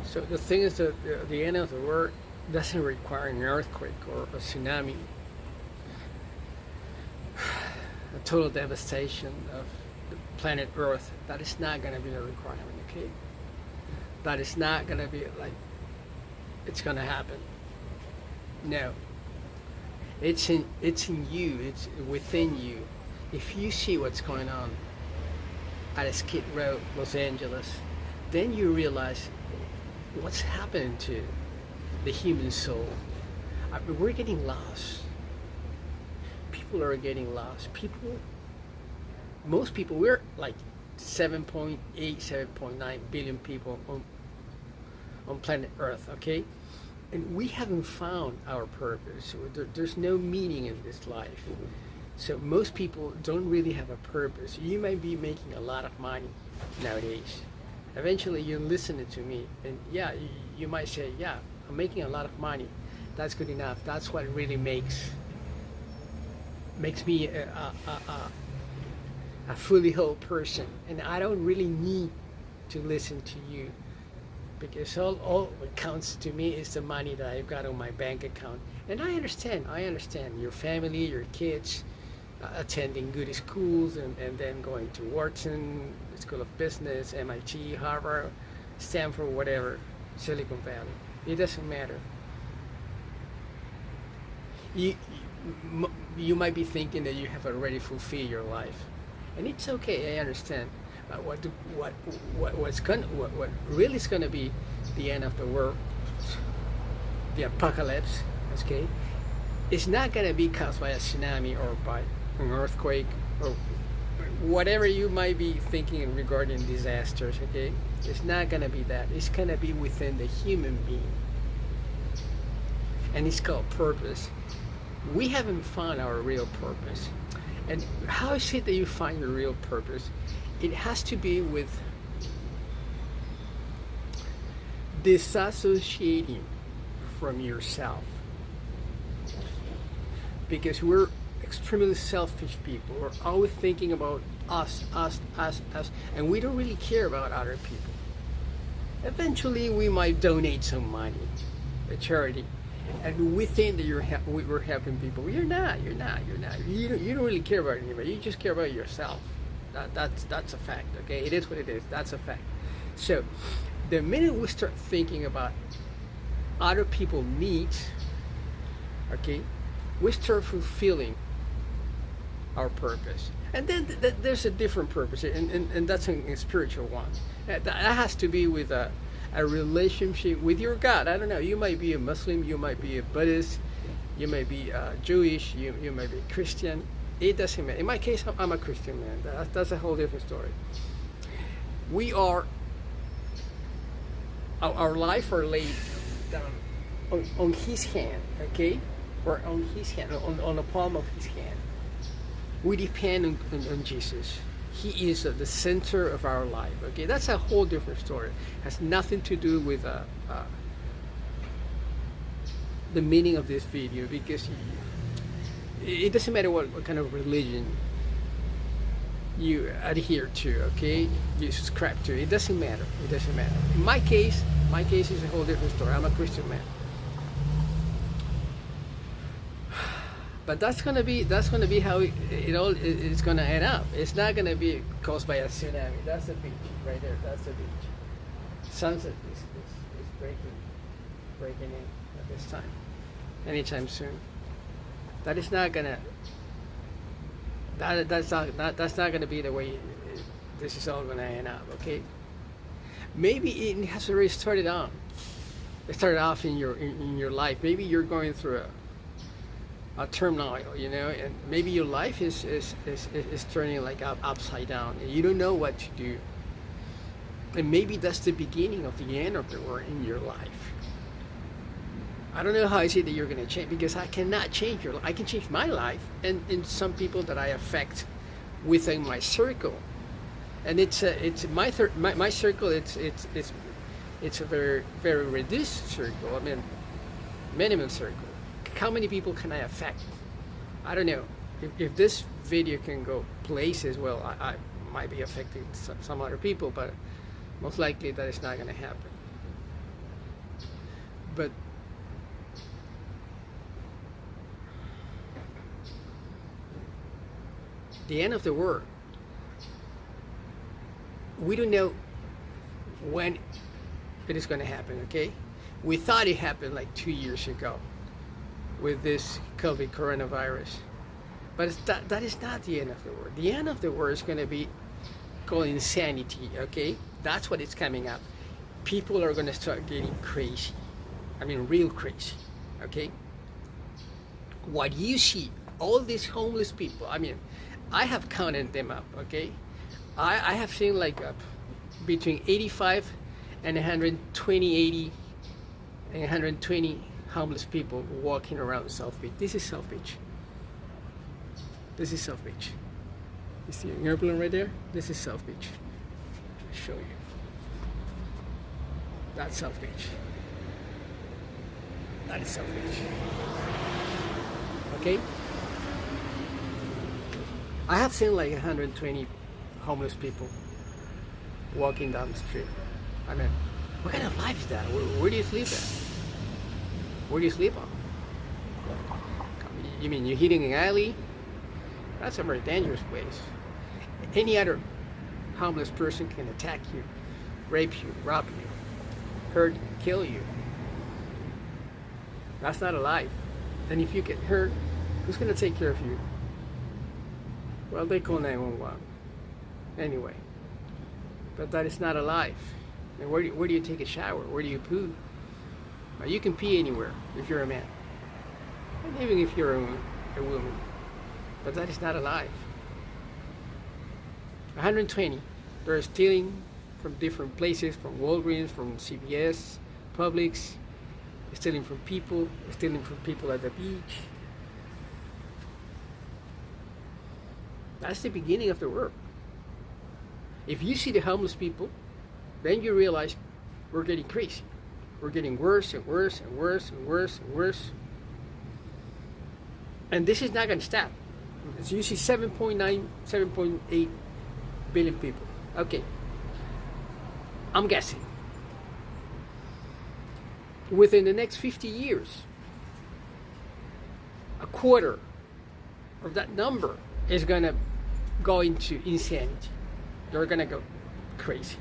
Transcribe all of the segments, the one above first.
So the thing is that the end of the world doesn't require an earthquake or a tsunami, a total devastation of the planet Earth. That is not going to be a requirement, okay? That is not going to be like it's going to happen. No. It's in you. It's within you. If you see what's going on at Skid Row, Los Angeles, then you realize what's happening to the human soul. I mean, we're getting lost. People are getting lost. Most people, we're like 7.8, 7.9 billion people on planet Earth, okay? And we haven't found our purpose. There's no meaning in this life. So most people don't really have a purpose. You might be making a lot of money nowadays. Eventually you listen to me and yeah, you might say, yeah, I'm making a lot of money. That's good enough. That's what really makes me a fully whole person. And I don't really need to listen to you, because all what counts to me is the money that I've got on my bank account. And I understand your family, your kids, attending good schools and then going to Wharton, School of Business, MIT, Harvard, Stanford, whatever, Silicon Valley. It doesn't matter. You might be thinking that you have already fulfilled your life, and it's okay. I understand. What really is going to be the end of the world, the apocalypse, okay? It's not going to be caused by a tsunami or by an earthquake or whatever you might be thinking regarding disasters, okay? It's not going to be that. It's going to be within the human being, and it's called purpose. We haven't found our real purpose. And how is it that you find your real purpose? It has to be with disassociating from yourself, because we're extremely selfish people. We're always thinking about us, and we don't really care about other people. Eventually we might donate some money, a charity, and we think that we're helping people. You're not. You don't really care about anybody. You just care about yourself. That's a fact, okay? It is what it is. That's a fact. So the minute we start thinking about other people's needs, okay, we start fulfilling our purpose. And then there's a different purpose, and that's a spiritual one. That has to be with a relationship with your God. I don't know, you might be a Muslim, you might be a Buddhist, you might be Jewish, you might be Christian. It doesn't matter. In my case, I'm a Christian man. That's a whole different story. We are, our life are laid down on His hand, okay? Or on His hand, on the palm of His hand. We depend on Jesus. He is the center of our life, okay? That's a whole different story. It has nothing to do with the meaning of this video, because it doesn't matter what kind of religion you adhere to, okay? You subscribe to. It doesn't matter. It doesn't matter. In my case is a whole different story. I'm a Christian man. But that's gonna be how it all is gonna end up. It's not gonna be caused by a tsunami. That's the beach right there. That's the beach. Sunset is breaking in at this time, anytime soon. That is not gonna. That's not gonna be the way this is all gonna end up. Okay. Maybe it has already started on. It started off in your life. Maybe you're going through a turmoil, you know, and maybe your life is turning like upside down, and you don't know what to do. And maybe that's the beginning of the end of the world in your life. I don't know how is it that you're going to change, because I cannot change your life. I can change my life and some people that I affect within my circle, and it's my circle. It's a very, very reduced circle. I mean, minimum circle. How many people can I affect? I don't know. If this video can go places, well, I might be affecting some other people, but most likely that is not going to happen. But the end of the world, we don't know when it is going to happen, okay? We thought it happened like 2 years ago with this COVID coronavirus. But that is not the end of the world. The end of the world is going to be called insanity, okay? That's what is coming up. People are going to start getting crazy. I mean, real crazy, okay? What you see, all these homeless people, I mean, I have counted them up, okay? I have seen like between 85 and 120, 80 and 120 homeless people walking around South Beach. This is South Beach. This is South Beach. You see an airplane right there? This is South Beach. I'll show you. That's South Beach. That is South Beach. Okay? I have seen like 120 homeless people walking down the street. I mean, what kind of life is that? Where do you sleep at? Where do you sleep on? You mean you're hitting an alley? That's a very dangerous place. Any other homeless person can attack you, rape you, rob you, hurt, kill you. That's not a life. And if you get hurt, who's going to take care of you? Well, they call 911. Anyway, but that is not a life. And where do you take a shower? Where do you poo? Well, you can pee anywhere if you're a man, and even if you're a woman. But that is not a life. 120. They're stealing from different places, from Walgreens, from CVS, Publix, stealing from people at the beach. That's the beginning of the world. If you see the homeless people, then you realize we're getting crazy. We're getting worse and worse and worse and worse and worse. And this is not going to stop. So you see 7.9, 7.8 billion people. Okay. I'm guessing. Within the next 50 years, a quarter of that number is going to go into insanity. They're going to go crazy.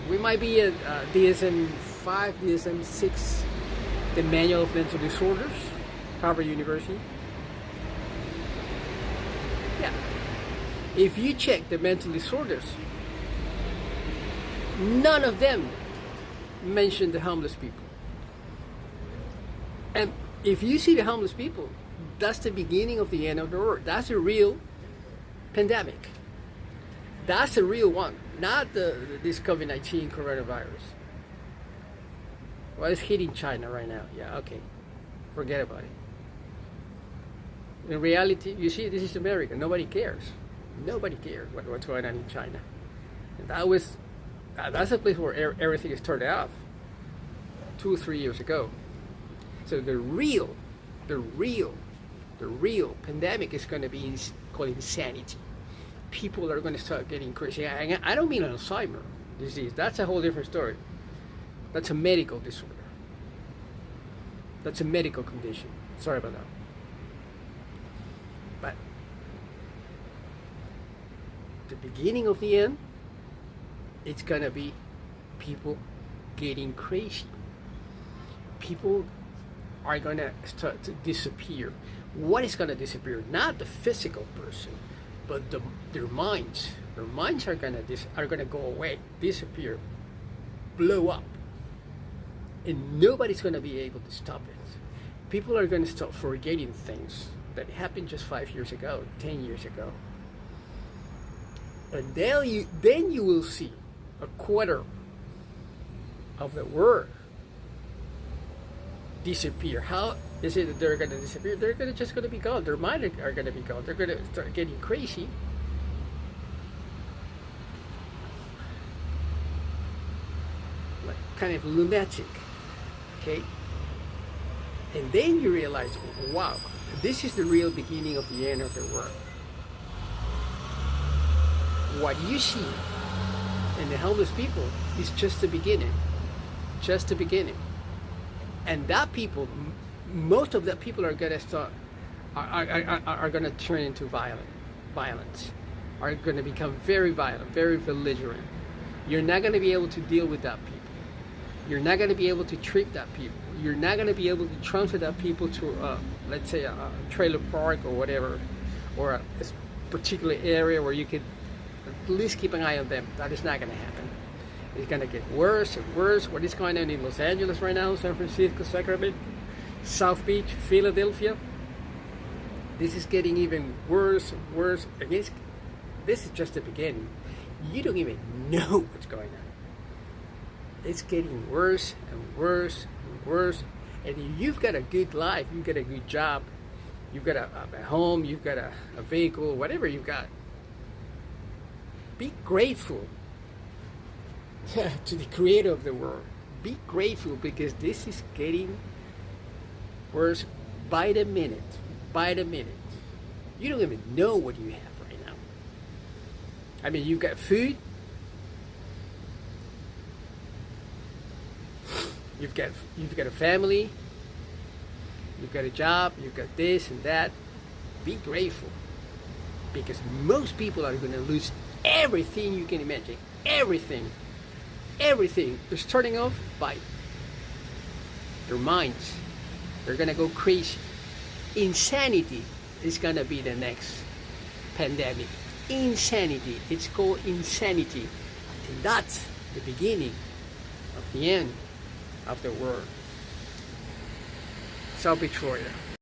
We might be at DSM-5, DSM-6, the Manual of Mental Disorders, Harvard University. Yeah. If you check the mental disorders, none of them mention the homeless people. And if you see the homeless people, that's the beginning of the end of the world. That's a real pandemic. That's a real one, not this COVID-19 coronavirus. Well, it's hitting China right now. Yeah, okay. Forget about it. In reality, you see, this is America. Nobody cares. Nobody cares what's going on in China. And that's a place where everything is turned off 2 or 3 years ago. So the real pandemic is going to be called insanity. People are going to start getting crazy. I don't mean Alzheimer disease. That's a whole different story. That's a medical disorder. That's a medical condition. Sorry about that. But the beginning of the end, it's going to be people getting crazy. People are going to start to disappear. What is going to disappear? Not the physical person, but their minds. Their minds are going to go away, disappear, blow up, and nobody's going to be able to stop it. People are going to start forgetting things that happened just 5 years ago, 10 years ago, and then you will see a quarter of the world disappear. How is it that they're going to disappear? They're just going to be gone. Their minds are going to be gone. They're going to start getting crazy. Like kind of lunatic. Okay? And then you realize, wow, this is the real beginning of the end of the world. What you see in the homeless people is just the beginning. Just the beginning. And that people, most of the people are gonna start, are gonna turn into violence, are gonna become very violent, very belligerent. You're not gonna be able to deal with that people. You're not gonna be able to treat that people. You're not gonna be able to transfer that people to, let's say, a trailer park or whatever, or a particular area where you could at least keep an eye on them. That is not gonna happen. It's gonna get worse and worse. What is going on in Los Angeles right now, San Francisco, Sacramento, South Beach, Philadelphia? This is getting even worse and worse. And this is just the beginning. You don't even know what's going on. It's getting worse and worse and worse. And if you've got a good life, you've got a good job, you've got a home, you've got a vehicle, whatever you've got, be grateful to the creator of the world. Be grateful, because this is getting worse by the minute. By the minute. You don't even know what you have right now. I mean, you've got food, you've got a family, you've got a job, you've got this and that. Be grateful, because most people are going to lose everything you can imagine. Everything. They're starting off by their minds. They're going to go crazy. Insanity is going to be the next pandemic. Insanity. It's called insanity. And that's the beginning of the end of the world. South Beach, Florida.